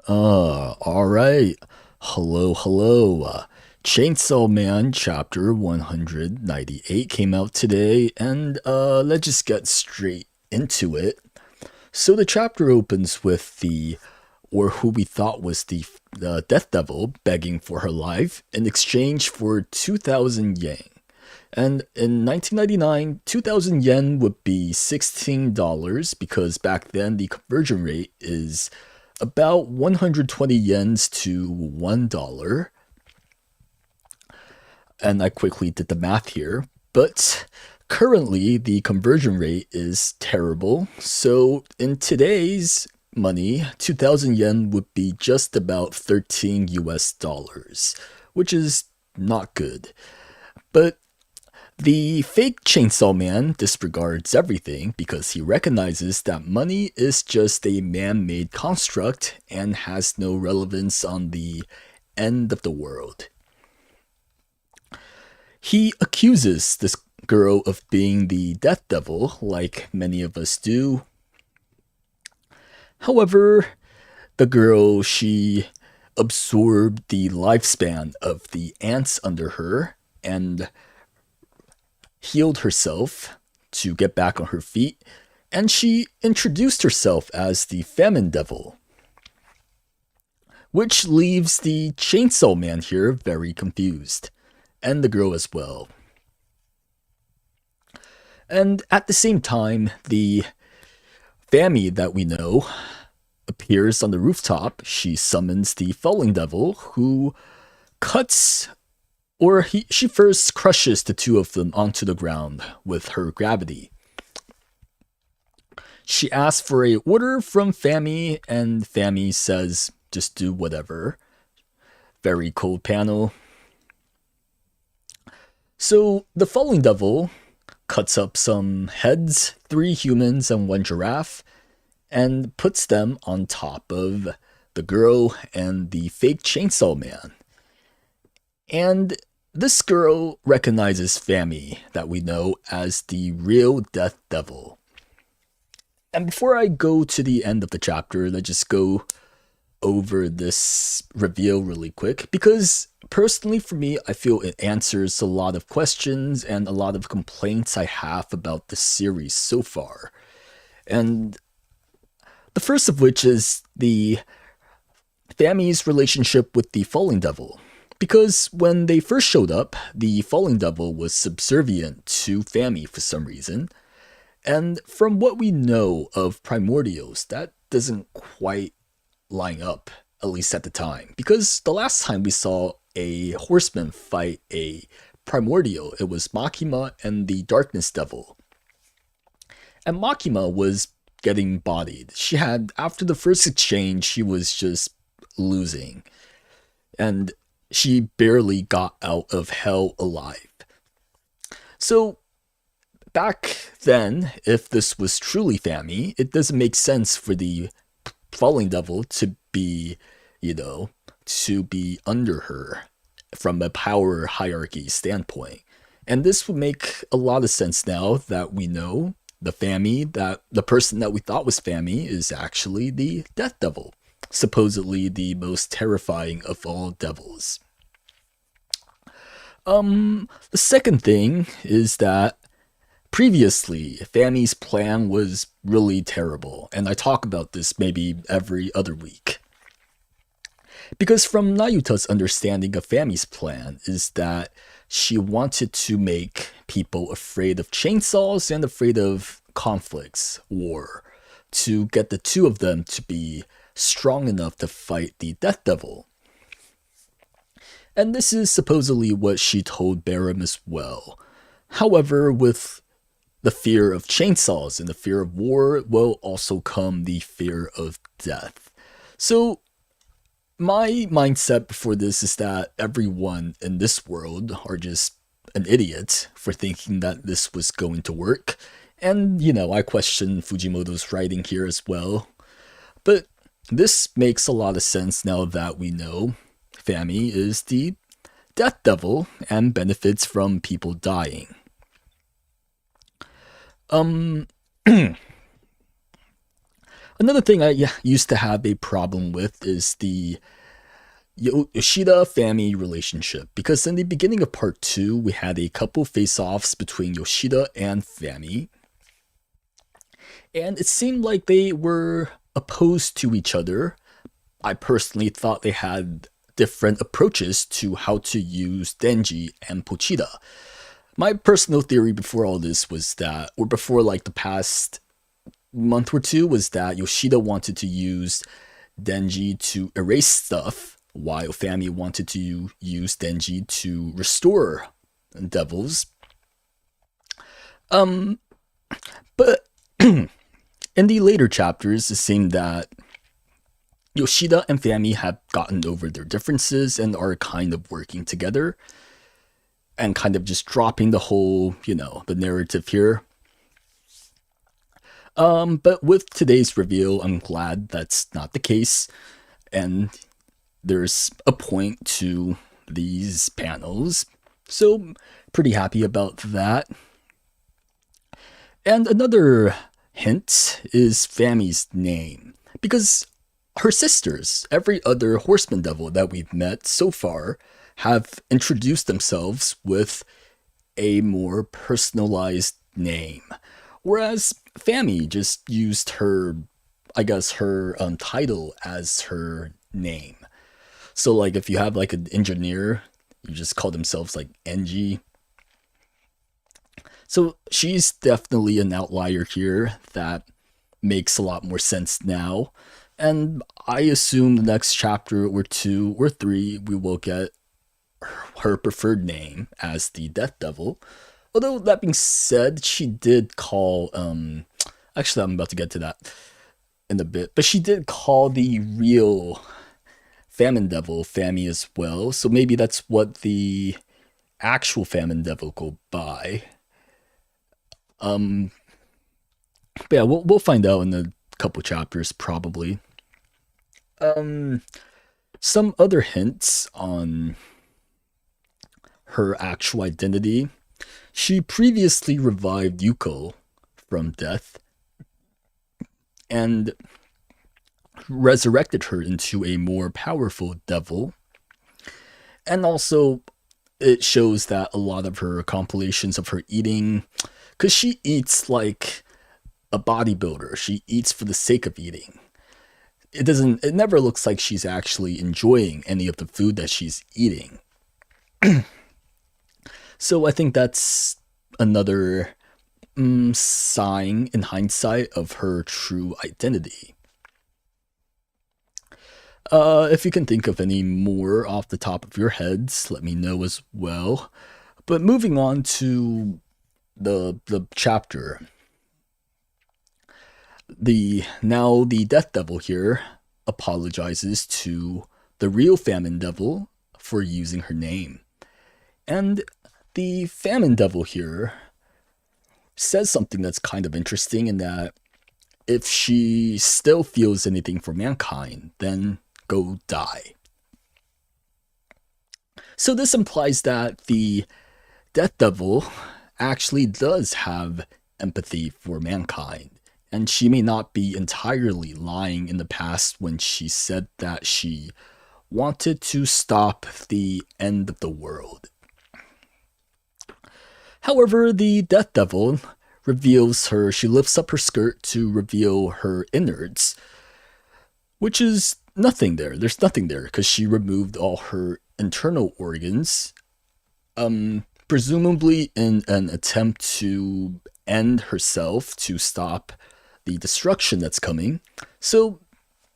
Alright. Hello, hello. Chainsaw Man Chapter 198 came out today, and let's just get straight into it. So the chapter opens with or who we thought was the Death Devil, begging for her life in exchange for 2,000 yen. And in 1999, 2,000 yen would be $16 because back then the conversion rate is about 120 yens to $1. And I quickly did the math here. But currently, the conversion rate is terrible. So in today's money, 2,000 yen would be just about 13 US dollars, which is not good. But the fake Chainsaw Man disregards everything because he recognizes that money is just a man made construct and has no relevance on the end of the world. He accuses this girl of being the Death Devil, like many of us do. However, the girl, she absorbed the lifespan of the ants under her and healed herself to get back on her feet, and she introduced herself as the Famine Devil, which leaves the Chainsaw Man here very confused, and the girl as well. And at the same time, the Fami that we know appears on the rooftop. She summons the Falling Devil, who cuts she first crushes the two of them onto the ground with her gravity. She asks for a order from Fami, and Fami says, just do whatever. Very cold panel. So the Falling Devil cuts up some heads, 3 humans and 1 giraffe, and puts them on top of the girl and the fake Chainsaw Man. And this girl recognizes Fami, that we know as the real Death Devil. And before I go to the end of the chapter, let's just go over this reveal really quick, because personally for me, I feel it answers a lot of questions and a lot of complaints I have about the series so far. And the first of which is the Fami's relationship with the Falling Devil. Because when they first showed up, the Falling Devil was subservient to Fami for some reason. And from what we know of Primordials, that doesn't quite line up, at least at the time. Because the last time we saw a horseman fight a Primordial, it was Makima and the Darkness Devil. And Makima was getting bodied. After the first exchange, she was just losing. And she barely got out of hell alive. So, back then, if this was truly Fami, it doesn't make sense for the Falling Devil to be, to be under her from a power hierarchy standpoint. And this would make a lot of sense now that we know the Fami, that the person that we thought was Fami is actually the Death Devil, supposedly the most terrifying of all devils. The second thing is that previously, Fami's plan was really terrible, and I talk about this maybe every other week. Because from Nayuta's understanding of Fami's plan is that she wanted to make people afraid of chainsaws and afraid of conflicts, war, to get the two of them to be strong enough to fight the Death Devil. And this is supposedly what she told Barum as well. However, with the fear of chainsaws and the fear of war will also come the fear of death. So my mindset for this is that everyone in this world are just an idiot for thinking that this was going to work. And, I question Fujimoto's writing here as well. But this makes a lot of sense now that we know Fami is the Death Devil and benefits from people dying. Another thing I used to have a problem with is the Yoshida Fami relationship, because in the beginning of part 2 we had a couple face-offs between Yoshida and Fami, and it seemed like they were opposed to each other. I personally thought they had different approaches to how to use Denji and Pochita. My personal theory before all this was that, or before like the past month or two, was that Yoshida wanted to use Denji to erase stuff, while Fami wanted to use Denji to restore devils. But in the later chapters, it seemed that Yoshida and Fami have gotten over their differences and are kind of working together and kind of just dropping the whole, the narrative here. But with today's reveal, I'm glad that's not the case, and there's a point to these panels, so pretty happy about that. And another hint is Fami's name, because her sisters, every other horseman devil that we've met so far, have introduced themselves with a more personalized name, whereas Fami just used her, her title as her name. So like if you have like an engineer, you just call themselves like Engie. So she's definitely an outlier here that makes a lot more sense now. And I assume the next chapter or 2 or 3 we will get her preferred name as the Death Devil. Although that being said, she did call actually I'm about to get to that in a bit, but she did call the real Famine Devil Fami as well, so maybe that's what the actual Famine Devil go by. But yeah, we'll find out in a couple chapters probably. Some other hints on her actual identity. She previously revived Yuko from death and resurrected her into a more powerful devil. And also, it shows that a lot of her compilations of her eating, because she eats like a bodybuilder, she eats for the sake of eating. It never looks like she's actually enjoying any of the food that she's eating. So I think that's another sign in hindsight of her true identity. If you can think of any more off the top of your heads, let me know as well. But moving on to the chapter. The Death Devil here apologizes to the real Famine Devil for using her name. And the Famine Devil here says something that's kind of interesting, in that if she still feels anything for mankind, then go die. So this implies that the Death Devil actually does have empathy for mankind, and she may not be entirely lying in the past when she said that she wanted to stop the end of the world. However, the Death Devil reveals her, she lifts up her skirt to reveal her innards, which is nothing there. There's nothing there because she removed all her internal organs, presumably in an attempt to end herself, to stop the destruction that's coming. So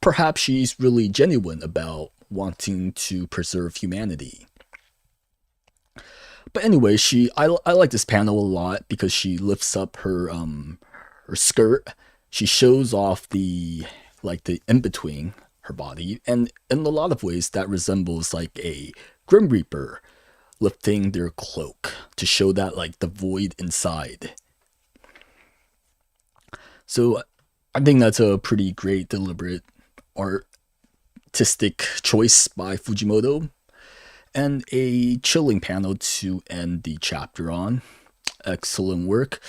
perhaps she's really genuine about wanting to preserve humanity. But anyway, I like this panel a lot because she lifts up her skirt. She shows off the in-between her body, and in a lot of ways that resembles like a Grim Reaper lifting their cloak to show that like the void inside. So I think that's a pretty great, deliberate, artistic choice by Fujimoto, and a chilling panel to end the chapter on. Excellent work.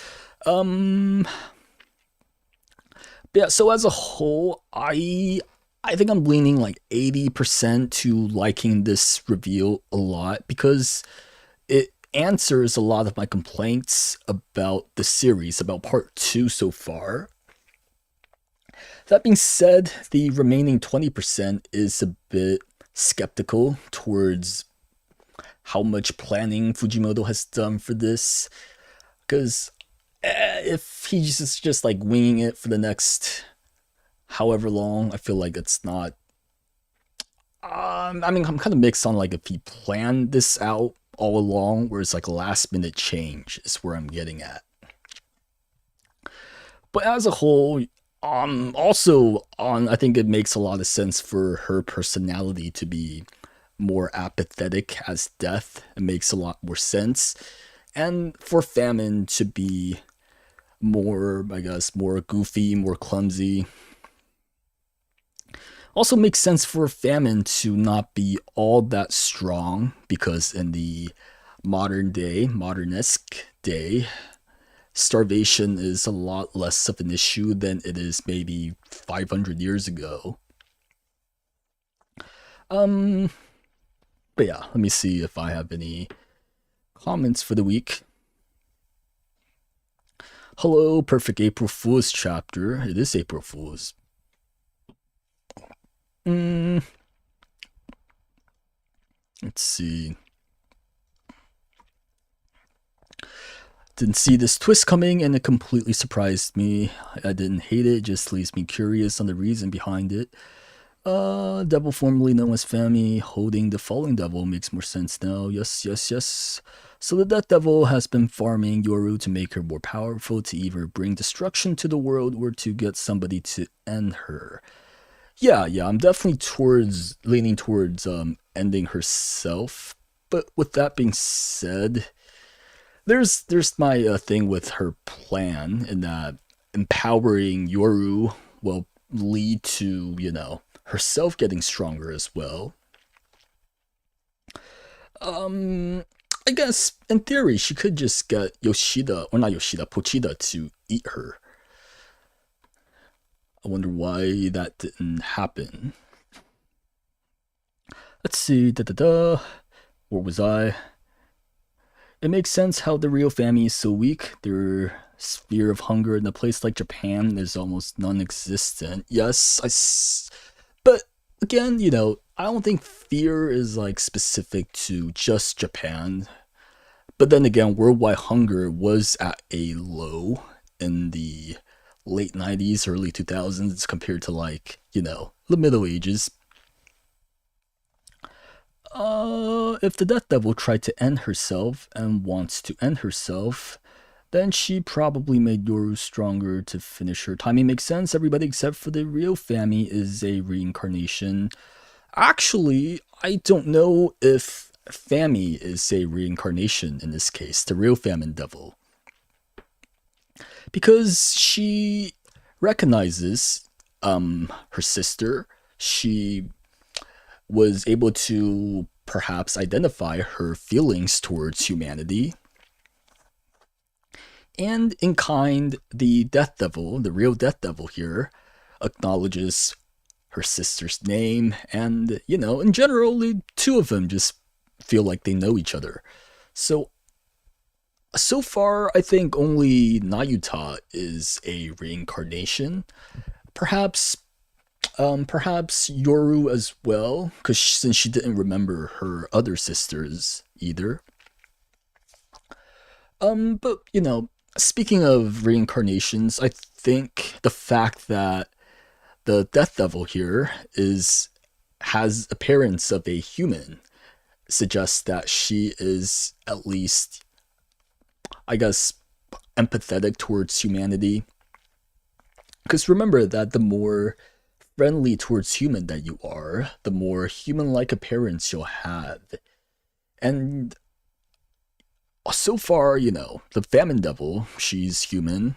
Yeah, so as a whole, I think I'm leaning like 80% to liking this reveal a lot because it answers a lot of my complaints about the series, about part 2 so far. That being said, the remaining 20% is a bit skeptical towards how much planning Fujimoto has done for this. Because if he's just like winging it for the next however long, I feel like it's not. I mean, I'm kind of mixed on like if he planned this out all along, where it's like a last minute change, is where I'm getting at. But as a whole, also on, I think it makes a lot of sense for her personality to be more apathetic as death. It makes a lot more sense, and for Famine to be more, I guess, more goofy, more clumsy. Also makes sense for Famine to not be all that strong because in the modern day, modernesque day, starvation is a lot less of an issue than it is maybe 500 years ago. Um, but yeah, let me see if I have any comments for the week. Hello, Perfect April Fool's chapter. It is April Fool's. Mm, let's see. Didn't see this twist coming and it completely surprised me. I didn't hate it, just leaves me curious on the reason behind it. Devil formerly known as Fami holding the Falling Devil makes more sense now. Yes, yes, yes. So the Death Devil has been farming Yoru to make her more powerful, to either bring destruction to the world or to get somebody to end her. Yeah, I'm definitely leaning towards ending herself. But with that being said, there's my thing with her plan in that empowering Yoru will lead to, herself getting stronger as well. I guess in theory she could just get Yoshida, or not Yoshida, Pochida to eat her. I wonder why that didn't happen. Let's see, where was I? It makes sense how the real family is so weak. Their sphere of hunger in a place like Japan is almost non-existent. Yes, but again, I don't think fear is like specific to just Japan. But then again, worldwide hunger was at a low in the late 90s, early 2000s compared to like, the Middle Ages. If the Death Devil tried to end herself and wants to end herself, then she probably made Yoru stronger to finish her. Timing makes sense. Everybody except for the real Fami is a reincarnation. Actually, I don't know if Fami is a reincarnation in this case, the real Famine Devil. Because she recognizes her sister. She was able to perhaps identify her feelings towards humanity. And in kind, the Death Devil, the real Death Devil here, acknowledges her sister's name, and, in general, the two of them just feel like they know each other. So far, I think only Nayuta is a reincarnation. Perhaps Yoru as well, because since she didn't remember her other sisters either. But speaking of reincarnations, I think the fact that the Death Devil here has appearance of a human suggests that she is at least, I guess, empathetic towards humanity. Because remember that the more friendly towards human that you are, the more human-like appearance you'll have. And so far, the Famine Devil, she's human.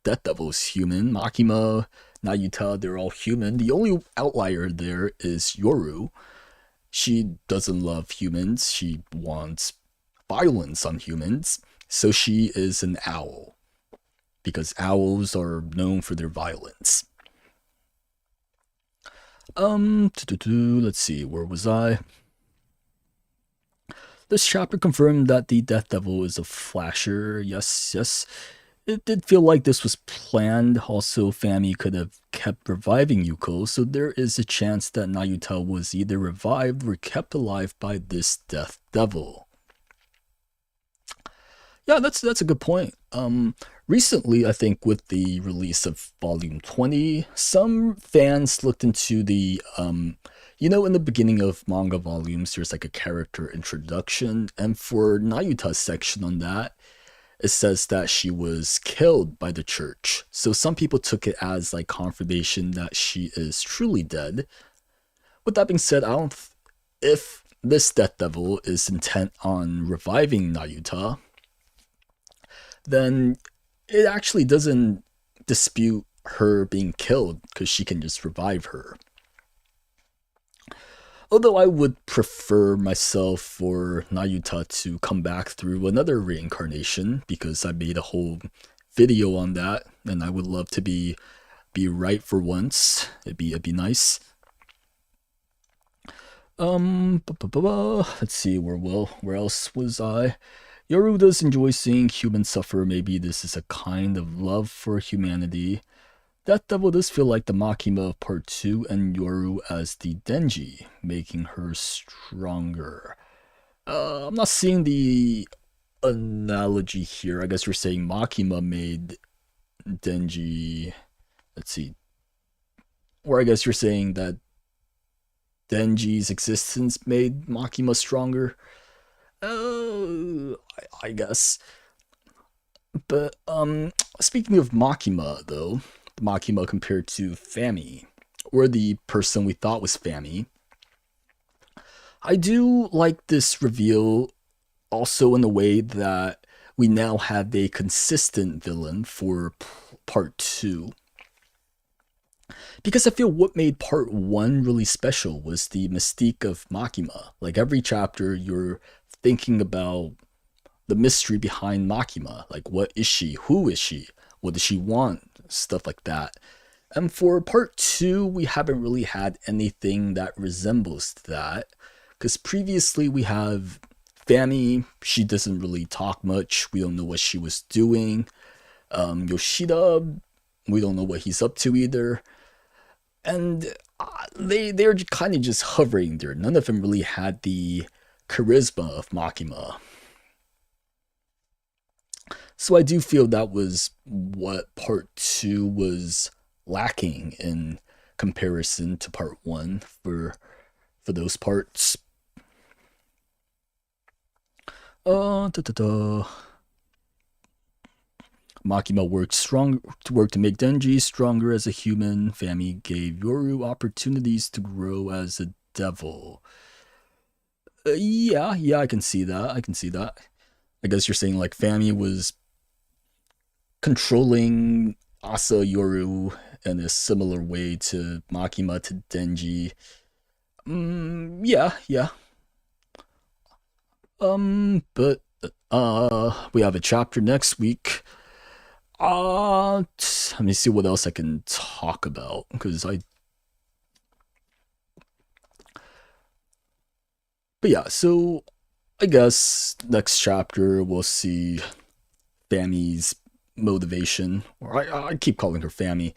Death Devil's human. Makima, Nayuta, they're all human. The only outlier there is Yoru. She doesn't love humans. She wants violence on humans. So she is an owl. Because owls are known for their violence. Let's see, where was I? This chapter confirmed that the Death Devil is a flasher. Yes, yes. It did feel like this was planned. Also, Fami could have kept reviving Yuko, so there is a chance that Nayuta was either revived or kept alive by this Death Devil. Yeah, that's a good point. Recently, I think with the release of Volume 20, some fans looked into the in the beginning of manga volumes, there's like a character introduction, and for Nayuta's section on that, it says that she was killed by the church. So some people took it as like confirmation that she is truly dead. With that being said, I don't. If this Death Devil is intent on reviving Nayuta, then it actually doesn't dispute her being killed because she can just revive her. Although I would prefer myself for Nayuta to come back through another reincarnation because I made a whole video on that and I would love to be right for once. It'd be nice. Let's see, where else was I? Yoru does enjoy seeing humans suffer. Maybe this is a kind of love for humanity. Death Devil does feel like the Makima of Part 2 and Yoru as the Denji, making her stronger. I'm not seeing the analogy here. I guess you're saying Makima made Denji. Let's see. Or I guess you're saying that Denji's existence made Makima stronger. I guess. But speaking of Makima, though, the Makima compared to Fami, or the person we thought was Fami, I do like this reveal also in a way that we now have a consistent villain for part 2. Because I feel what made part 1 really special was the mystique of Makima. Like every chapter, you're thinking about the mystery behind Makima. Like, what is she? Who is she? What does she want? Stuff like that. And for part 2, we haven't really had anything that resembles that. Because previously we have Fami, she doesn't really talk much. We don't know what she was doing. Yoshida, we don't know what he's up to either. And they're kind of just hovering there. None of them really had the charisma of Makima. So I do feel that was what part 2 was lacking in comparison to part 1 for those parts. Da, da, da. Makima worked to make Denji stronger as a human. Fami gave Yoru opportunities to grow as a devil. Yeah, I can see that. I guess you're saying like Fami was controlling Asa Yoru in a similar way to Makima to Denji. Yeah. But we have a chapter next week. Let me see what else I can talk about because But yeah, so I guess next chapter we'll see Fami's motivation, or I keep calling her Fami.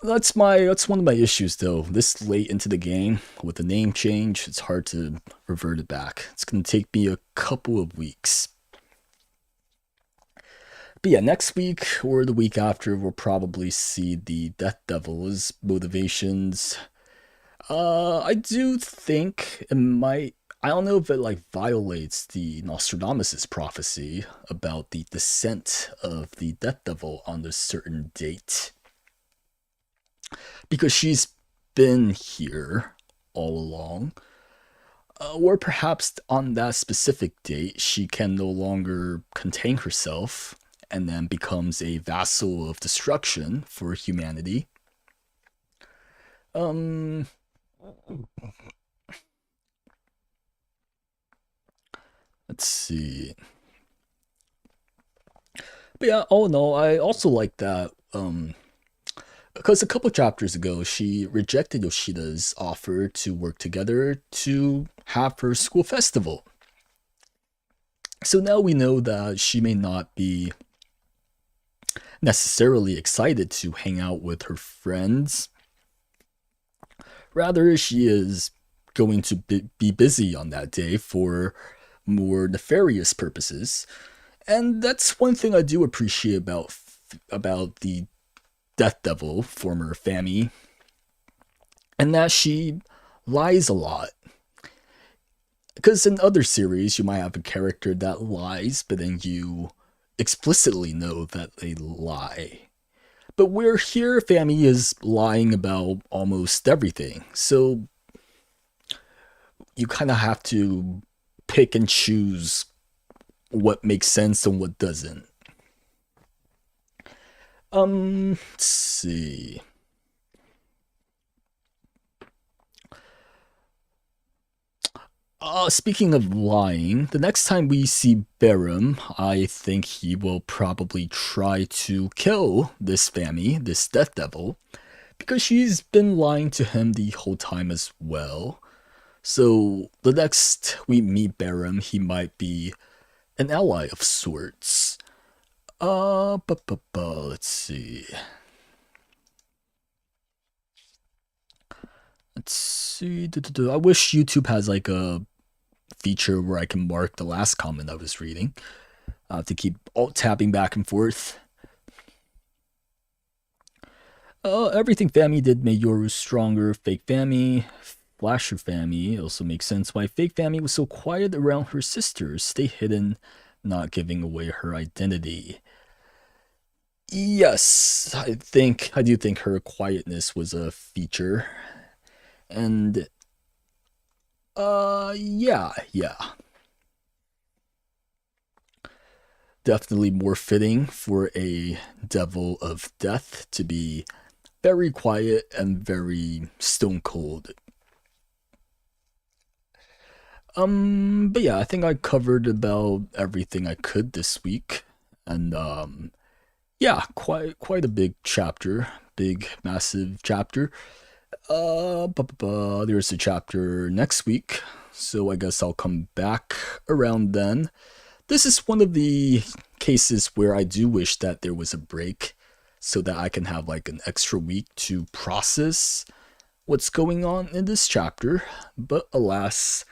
That's one of my issues though. This late into the game with the name change, it's hard to revert it back. It's gonna take me a couple of weeks. But yeah, next week or the week after, we'll probably see the Death Devil's motivations. I do think it might. I don't know if it like violates the Nostradamus' prophecy about the descent of the Death Devil on a certain date. Because she's been here all along. Or perhaps on that specific date, she can no longer contain herself and then becomes a vassal of destruction for humanity. Let's see. But yeah, oh no, I also like that Because a couple chapters ago, she rejected Yoshida's offer to work together to have her school festival. So now we know that she may not be necessarily excited to hang out with her friends. Rather, she is going to be busy on that day for more nefarious purposes. And that's one thing I do appreciate about the Death Devil, former Fami, and that she lies a lot. Because in other series, you might have a character that lies, but then you explicitly know that they lie. But we're here, Fami is lying about almost everything. So you kind of have to pick and choose what makes sense and what doesn't. Let's see. Speaking of lying, the next time we see Barum, I think he will probably try to kill this Fami, this Death Devil, because she's been lying to him the whole time as well. So the next we meet Barum, he might be an ally of sorts. Let's see. Let's see. I wish YouTube has like a feature where I can mark the last comment I was reading. I have to keep alt tabbing back and forth. Everything Fami did made Yoru stronger. Fake Fami, Flasher Fami. It also makes sense why Fake Fami was so quiet around her sisters. Stay hidden, not giving away her identity. Yes, I do think her quietness was a feature. And yeah. Definitely more fitting for a Devil of Death to be very quiet and very stone cold. But yeah, I think I covered about everything I could this week. And yeah, quite a big chapter. Big massive chapter. There's a chapter next week, so I guess I'll come back around then. This is one of the cases where I do wish that there was a break so that I can have like an extra week to process what's going on in this chapter. But alas,